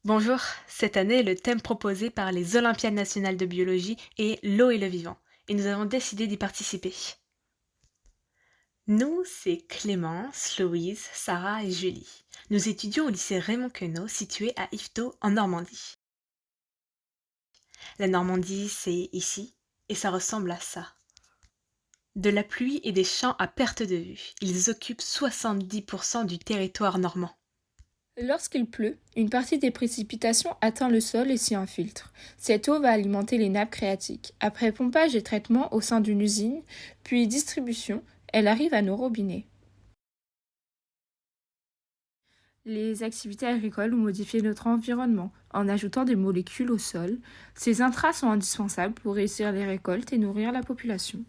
Bonjour, cette année, le thème proposé par les Olympiades nationales de biologie est l'eau et le vivant, et nous avons décidé d'y participer. Nous, c'est Clémence, Louise, Sarah et Julie. Nous étudions au lycée Raymond Queneau, situé à Yvetot, en Normandie. La Normandie, c'est ici, et ça ressemble à ça. De la pluie et des champs à perte de vue, ils occupent 70% du territoire normand. Lorsqu'il pleut, une partie des précipitations atteint le sol et s'y infiltre. Cette eau va alimenter les nappes phréatiques. Après pompage et traitement au sein d'une usine, puis distribution, elle arrive à nos robinets. Les activités agricoles ont modifié notre environnement en ajoutant des molécules au sol. Ces intrants sont indispensables pour réussir les récoltes et nourrir la population.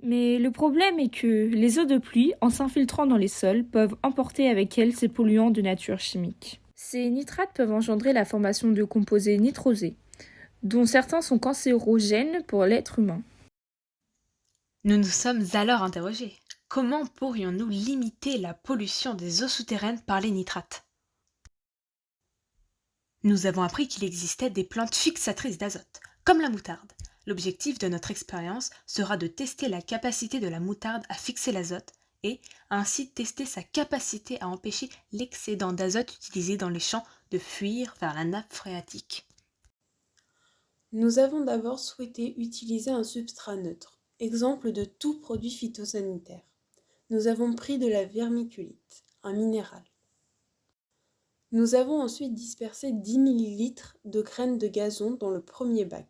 Mais le problème est que les eaux de pluie, en s'infiltrant dans les sols, peuvent emporter avec elles ces polluants de nature chimique. Ces nitrates peuvent engendrer la formation de composés nitrosés, dont certains sont cancérogènes pour l'être humain. Nous nous sommes alors interrogés. Comment pourrions-nous limiter la pollution des eaux souterraines par les nitrates? Nous avons appris qu'il existait des plantes fixatrices d'azote, comme la moutarde. L'objectif de notre expérience sera de tester la capacité de la moutarde à fixer l'azote et ainsi tester sa capacité à empêcher l'excédent d'azote utilisé dans les champs de fuir vers la nappe phréatique. Nous avons d'abord souhaité utiliser un substrat neutre, exemple de tout produit phytosanitaire. Nous avons pris de la vermiculite, un minéral. Nous avons ensuite dispersé 10 ml de graines de gazon dans le premier bac,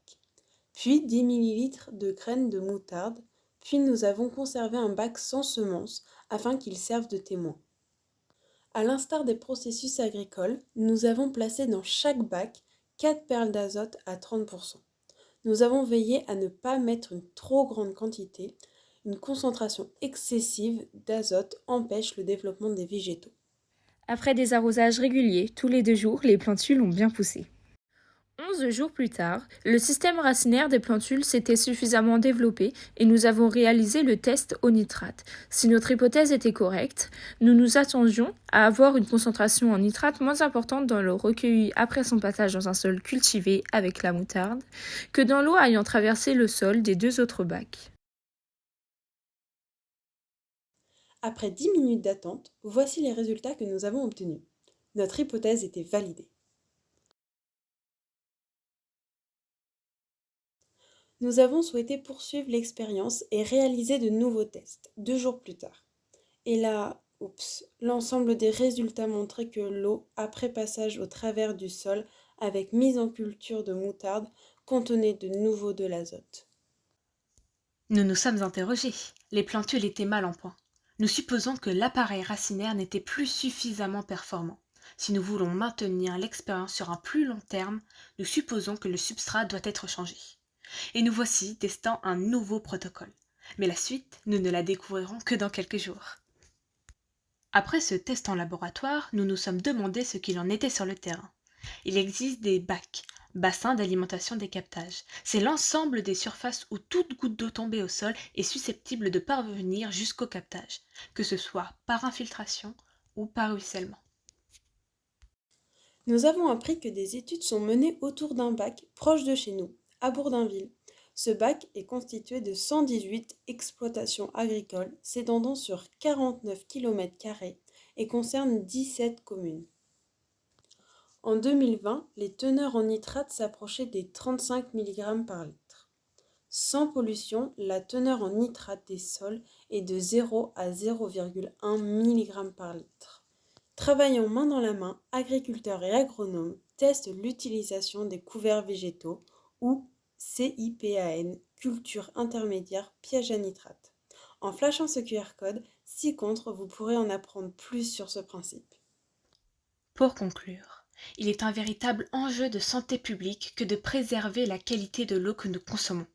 puis 10 ml de graines de moutarde, puis nous avons conservé un bac sans semences afin qu'il serve de témoin. À l'instar des processus agricoles, nous avons placé dans chaque bac 4 perles d'azote à 30%. Nous avons veillé à ne pas mettre une trop grande quantité. Une concentration excessive d'azote empêche le développement des végétaux. Après des arrosages réguliers, tous les 2 jours, les plantules ont bien poussé. 11 jours plus tard, le système racinaire des plantules s'était suffisamment développé et nous avons réalisé le test au nitrate. Si notre hypothèse était correcte, nous nous attendions à avoir une concentration en nitrate moins importante dans l'eau recueillie après son passage dans un sol cultivé avec la moutarde que dans l'eau ayant traversé le sol des 2 autres bacs. Après 10 minutes d'attente, voici les résultats que nous avons obtenus. Notre hypothèse était validée. Nous avons souhaité poursuivre l'expérience et réaliser de nouveaux tests, 2 jours plus tard. Et là, l'ensemble des résultats montraient que l'eau, après passage au travers du sol, avec mise en culture de moutarde, contenait de nouveau de l'azote. Nous nous sommes interrogés. Les plantules étaient mal en point. Nous supposons que l'appareil racinaire n'était plus suffisamment performant. Si nous voulons maintenir l'expérience sur un plus long terme, nous supposons que le substrat doit être changé. Et nous voici testant un nouveau protocole. Mais la suite, nous ne la découvrirons que dans quelques jours. Après ce test en laboratoire, nous nous sommes demandé ce qu'il en était sur le terrain. Il existe des bacs, bassins d'alimentation des captages. C'est l'ensemble des surfaces où toute goutte d'eau tombée au sol est susceptible de parvenir jusqu'au captage, que ce soit par infiltration ou par ruissellement. Nous avons appris que des études sont menées autour d'un bac proche de chez nous, à Bourdainville. Ce bac est constitué de 118 exploitations agricoles s'étendant sur 49 km² et concerne 17 communes. En 2020, les teneurs en nitrate s'approchaient des 35 mg par litre. Sans pollution, la teneur en nitrate des sols est de 0 à 0,1 mg par litre. Travaillant main dans la main, agriculteurs et agronomes testent l'utilisation des couverts végétaux ou CIPAN, culture intermédiaire piège à nitrate. En flashant ce QR code, ci-contre, vous pourrez en apprendre plus sur ce principe. Pour conclure, il est un véritable enjeu de santé publique que de préserver la qualité de l'eau que nous consommons.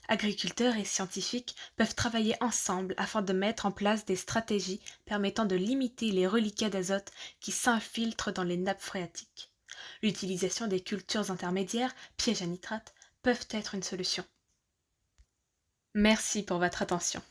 Agriculteurs et scientifiques peuvent travailler ensemble afin de mettre en place des stratégies permettant de limiter les reliquats d'azote qui s'infiltrent dans les nappes phréatiques. L'utilisation des cultures intermédiaires, pièges à nitrate, peuvent être une solution. Merci pour votre attention.